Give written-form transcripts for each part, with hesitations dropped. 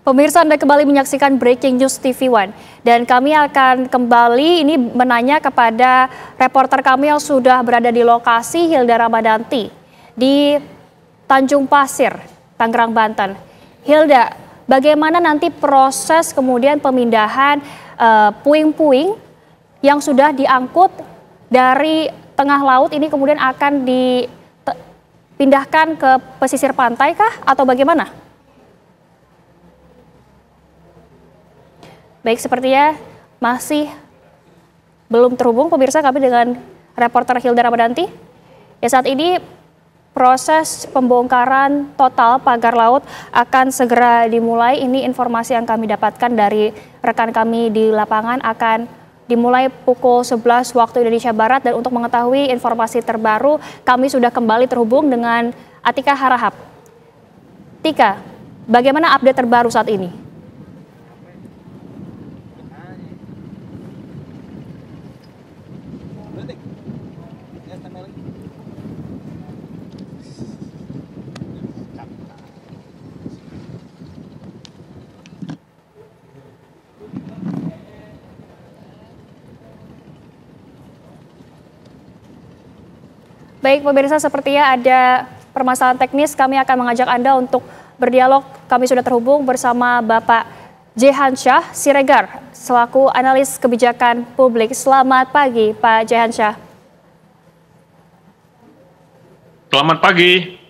Pemirsa, Anda kembali menyaksikan Breaking News TV One. Dan kami akan kembali ini menanya kepada reporter kami yang sudah berada di lokasi, Hilda Ramadanti, di Tanjung Pasir, Tangerang, Banten. Hilda, bagaimana nanti proses kemudian pemindahan puing-puing yang sudah diangkut dari tengah laut ini kemudian akan dipindahkan ke pesisir pantai kah atau bagaimana? Baik, sepertinya masih belum terhubung pemirsa kami dengan reporter Hilda Ramadanti. Ya, saat ini proses pembongkaran total pagar laut akan segera dimulai. Ini informasi yang kami dapatkan dari rekan kami di lapangan, akan dimulai pukul 11 waktu Indonesia Barat. Dan untuk mengetahui informasi terbaru, kami sudah kembali terhubung dengan Atika Harahap. Tika, bagaimana update terbaru saat ini? Baik pemirsa, sepertinya ada permasalahan teknis, kami akan mengajak Anda untuk berdialog. Kami sudah terhubung bersama Bapak Jehansyah Siregar, selaku analis kebijakan publik. Selamat pagi Pak Jehansyah. Selamat pagi.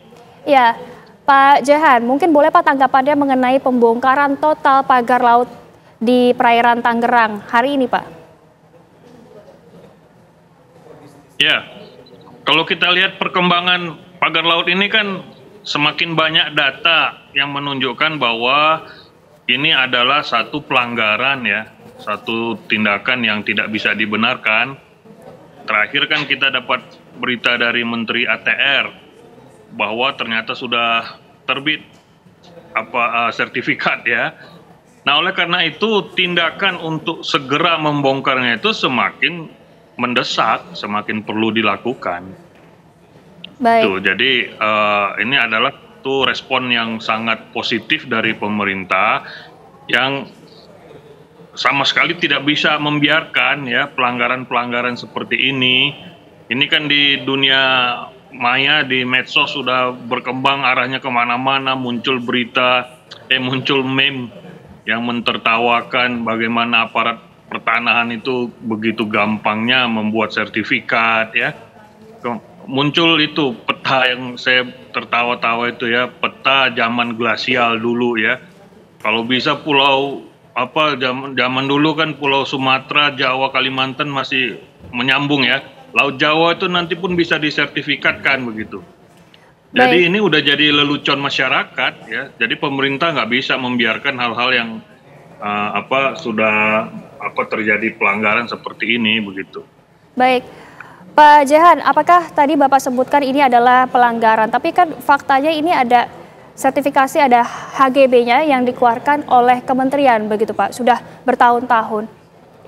Ya, Pak Jehan, mungkin boleh Pak tanggapannya mengenai pembongkaran total pagar laut di perairan Tangerang hari ini, Pak? Ya. Kalau kita lihat perkembangan pagar laut ini kan semakin banyak data yang menunjukkan bahwa ini adalah satu pelanggaran ya, satu tindakan yang tidak bisa dibenarkan. Terakhir kan kita dapat berita dari Menteri ATR bahwa ternyata sudah terbit sertifikat ya. Nah, oleh karena itu tindakan untuk segera membongkarnya itu semakin mendesak, semakin perlu dilakukan. Baik. Tuh, jadi ini adalah tuh respon yang sangat positif dari pemerintah yang sama sekali tidak bisa membiarkan ya pelanggaran-pelanggaran seperti ini. Ini kan di dunia maya, di medsos sudah berkembang arahnya kemana-mana, muncul berita, muncul meme yang mentertawakan bagaimana aparat pertanahan itu begitu gampangnya membuat sertifikat ya. Muncul itu peta yang saya tertawa-tawa itu ya, peta zaman glasial dulu ya. Kalau bisa pulau zaman dulu kan pulau Sumatera, Jawa, Kalimantan masih menyambung ya. Laut Jawa itu nanti pun bisa disertifikatkan begitu. Jadi ini udah jadi lelucon masyarakat ya. Jadi pemerintah nggak bisa membiarkan hal-hal yang terjadi pelanggaran seperti ini begitu. Baik, Pak Jehan, apakah tadi Bapak sebutkan ini adalah pelanggaran, tapi kan faktanya ini ada sertifikasi, ada HGB-nya yang dikeluarkan oleh kementerian begitu Pak, sudah bertahun-tahun.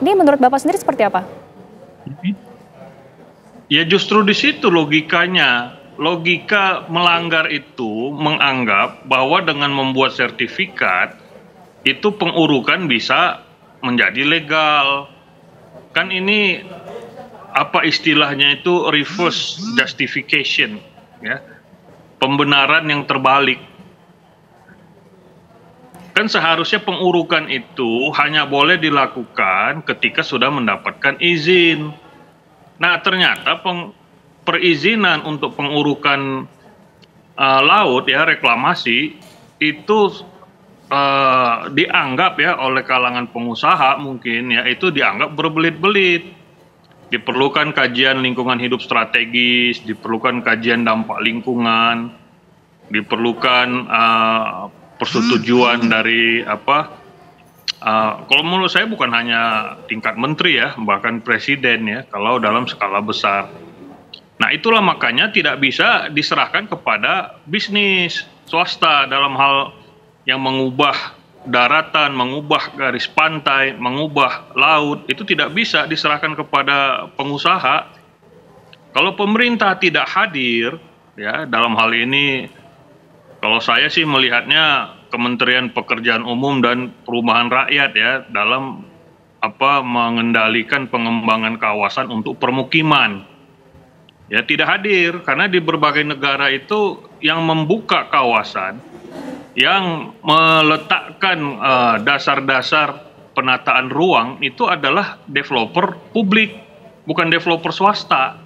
Ini menurut Bapak sendiri seperti apa? Ya justru di situ logikanya. Logika melanggar itu menganggap bahwa dengan membuat sertifikat itu pengurukan bisa menjadi legal. Kan ini apa istilahnya itu reverse justification ya. Pembenaran yang terbalik. Kan seharusnya pengurukan itu hanya boleh dilakukan ketika sudah mendapatkan izin. Nah, ternyata perizinan untuk pengurukan laut ya, reklamasi itu dianggap ya oleh kalangan pengusaha mungkin ya itu dianggap berbelit-belit. Diperlukan kajian lingkungan hidup strategis, diperlukan kajian dampak lingkungan, diperlukan persetujuan dari kalau menurut saya bukan hanya tingkat menteri ya, bahkan presiden ya, kalau dalam skala besar. Nah, itulah makanya tidak bisa diserahkan kepada bisnis swasta dalam hal yang mengubah daratan, mengubah garis pantai, mengubah laut, itu tidak bisa diserahkan kepada pengusaha. Kalau pemerintah tidak hadir, ya dalam hal ini, kalau saya sih melihatnya Kementerian Pekerjaan Umum dan Perumahan Rakyat ya dalam mengendalikan pengembangan kawasan untuk permukiman. Ya tidak hadir karena di berbagai negara itu yang membuka kawasan, yang meletakkan dasar-dasar penataan ruang itu adalah developer publik, bukan developer swasta.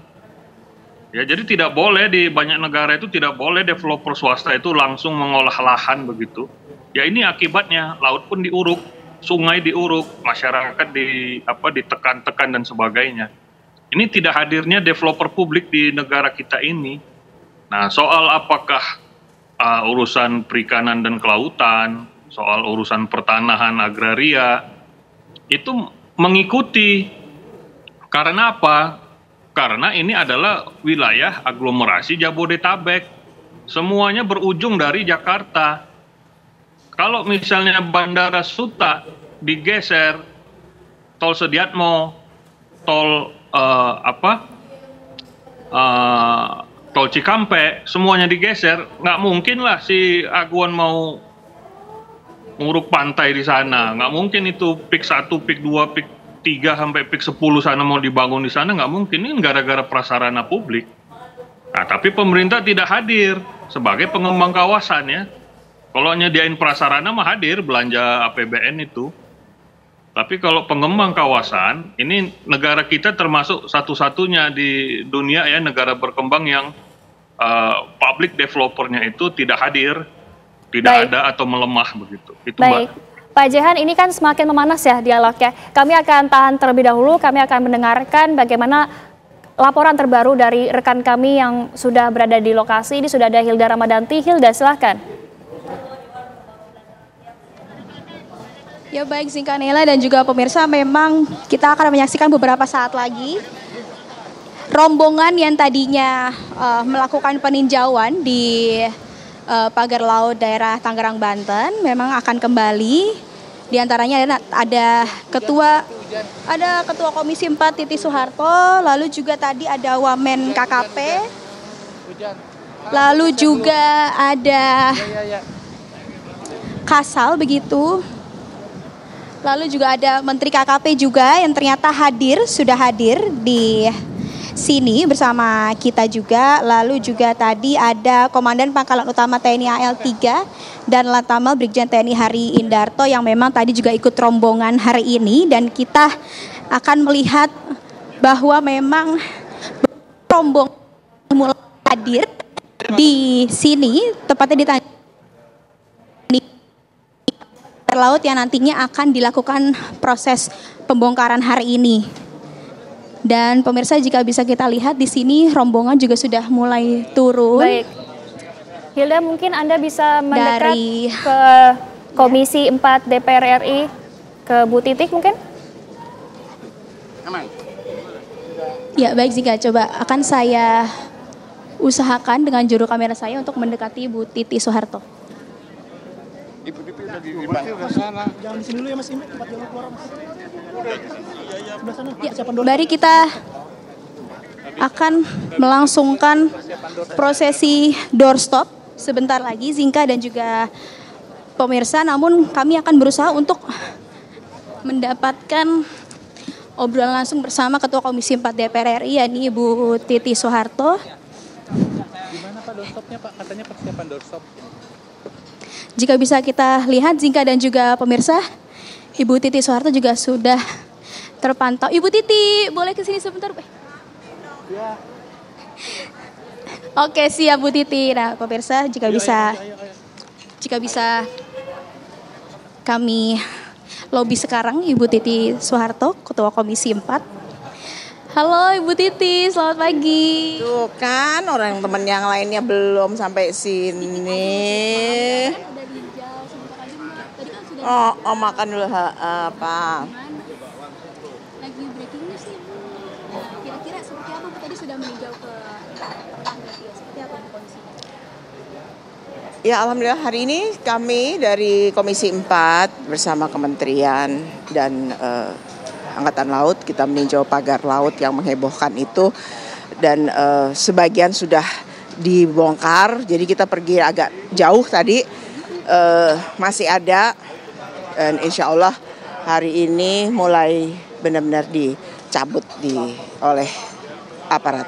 Ya, jadi tidak boleh di banyak negara itu tidak boleh developer swasta itu langsung mengolah lahan begitu. Ya ini akibatnya laut pun diuruk, sungai diuruk, masyarakat ditekan-tekan dan sebagainya. Ini tidak hadirnya developer publik di negara kita ini. Nah, soal apakah urusan perikanan dan kelautan, soal urusan pertanahan agraria itu mengikuti. Karena apa? Karena ini adalah wilayah aglomerasi Jabodetabek. Semuanya berujung dari Jakarta. Kalau misalnya Bandara Suta digeser, Tol Sediatmo, Tol Tol Cikampek, semuanya digeser, nggak mungkin lah si Aguan mau nguruk pantai di sana. Nggak mungkin itu PIK 1, PIK 2, PIK 3 sampai PIK 10 sana mau dibangun di sana, nggak mungkin. Ini gara-gara prasarana publik. Nah, tapi pemerintah tidak hadir sebagai pengembang kawasan ya. Kalau nyediain prasarana mah hadir, belanja APBN itu. Tapi kalau pengembang kawasan, ini negara kita termasuk satu-satunya di dunia ya, negara berkembang yang public developernya itu tidak hadir, tidak ada atau melemah begitu. Itu Baik. Mbak. Pak Jehan, ini kan semakin memanas ya dialognya. Kami akan tahan terlebih dahulu, kami akan mendengarkan bagaimana laporan terbaru dari rekan kami yang sudah berada di lokasi. Ini sudah ada Hilda Ramadanti. Hilda, silahkan. Ya baik Zinka Nela dan juga pemirsa, memang kita akan menyaksikan beberapa saat lagi rombongan yang tadinya melakukan peninjauan di pagar laut daerah Tangerang, Banten memang akan kembali. Di antaranya ada Ketua Komisi 4 Titi Soeharto, lalu juga tadi ada Wamen KKP, lalu juga ada Kasal begitu. Lalu juga ada Menteri KKP juga yang ternyata sudah hadir di sini bersama kita juga. Lalu juga tadi ada Komandan Pangkalan Utama TNI AL 3 dan Lantamal Brigjen TNI Hari Indarto yang memang tadi juga ikut rombongan hari ini. Dan kita akan melihat bahwa memang rombongan mulai hadir di sini, tepatnya di laut yang nantinya akan dilakukan proses pembongkaran hari ini. Dan pemirsa, jika bisa kita lihat di sini rombongan juga sudah mulai turun. Baik. Hilda, mungkin Anda bisa mendekat ke Komisi 4 DPR RI, ke Bu Titik mungkin? Ya baik, Zika, coba akan saya usahakan dengan juru kamera saya untuk mendekati Bu Titi Soeharto. Ibu Tipi udah di sana. Jangan di sini dulu ya Mas Imi, tempat jalan keluar Mas. Ya, mari kita akan melangsungkan prosesi doorstop sebentar lagi, Zinka dan juga pemirsa. Namun kami akan berusaha untuk mendapatkan obrolan langsung bersama Ketua Komisi 4 DPR RI, yakni Ibu Titi Soeharto. Gimana Pak doorstopnya Pak? Katanya persiapan doorstop. Jika bisa kita lihat, Zinka dan juga pemirsa, Ibu Titi Soeharto juga sudah terpantau. Ibu Titi, boleh ke sini sebentar? Ya. Oke, siap Bu Titi. Nah, pemirsa, jika bisa kami lobby sekarang Ibu Titi Soeharto, Ketua Komisi 4. Halo Ibu Titi, selamat pagi. Tuh kan, orang teman yang lainnya belum sampai sini. Oh, makan dulu apa? Lagi breaking news nih. Kira-kira seperti apa? Tadi sudah meninjau ke seperti apa kondisinya? Ya alhamdulillah hari ini kami dari Komisi 4 bersama Kementerian dan Angkatan Laut kita meninjau pagar laut yang menghebohkan itu, dan sebagian sudah dibongkar. Jadi kita pergi agak jauh tadi masih ada, dan insya Allah hari ini mulai benar-benar dicabut oleh aparat.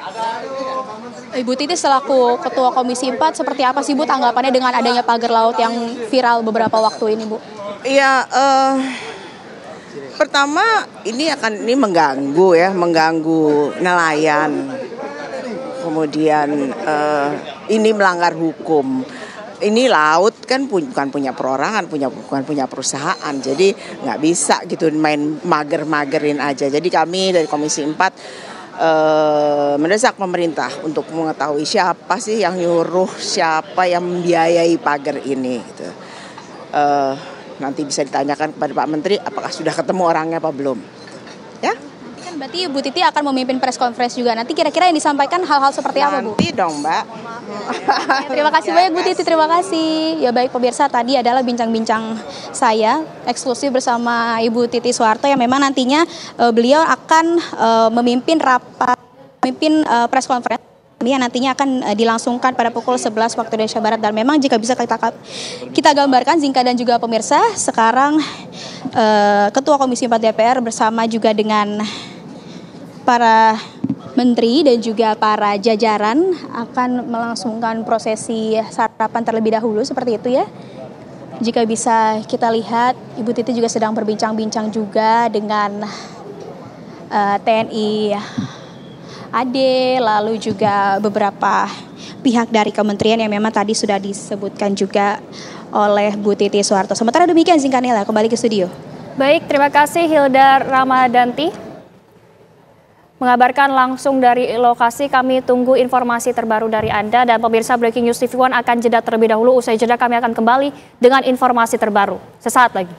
Ibu Titi selaku Ketua Komisi 4, seperti apa sih Bu tanggapannya dengan adanya pagar laut yang viral beberapa waktu ini Bu? Iya, pertama ini mengganggu nelayan. Kemudian ini melanggar hukum. Ini laut kan bukan punya perorangan, bukan punya perusahaan. Jadi nggak bisa gitu main mager-magerin aja. Jadi kami dari Komisi 4 mendesak pemerintah untuk mengetahui siapa sih yang nyuruh, siapa yang membiayai pagar ini gitu. Nanti bisa ditanyakan kepada Pak Menteri apakah sudah ketemu orangnya apa belum. Ya? Kan berarti Bu Titi akan memimpin press conference juga. Nanti kira-kira yang disampaikan hal-hal seperti apa Bu? Nanti dong Mbak. Terima kasih banyak Bu Titi, terima kasih. Ya baik pemirsa, tadi adalah bincang-bincang saya eksklusif bersama Ibu Titi Soeharto yang memang nantinya beliau akan memimpin press conference yang nantinya akan dilangsungkan pada pukul 11 waktu Indonesia Barat. Dan memang jika bisa kita gambarkan Zinka dan juga pemirsa, sekarang Ketua Komisi 4 DPR bersama juga dengan para menteri dan juga para jajaran akan melangsungkan prosesi sarapan terlebih dahulu seperti itu ya. Jika bisa kita lihat, Ibu Titi juga sedang berbincang-bincang juga dengan TNI AD, lalu juga beberapa pihak dari kementerian yang memang tadi sudah disebutkan juga oleh Bu Titi Soeharto. Sementara demikian Zinkanela, kembali ke studio. Baik, terima kasih Hilda Ramadanti mengabarkan langsung dari lokasi. Kami tunggu informasi terbaru dari Anda, dan pemirsa Breaking News TV One akan jeda terlebih dahulu. Usai jeda kami akan kembali dengan informasi terbaru sesaat lagi.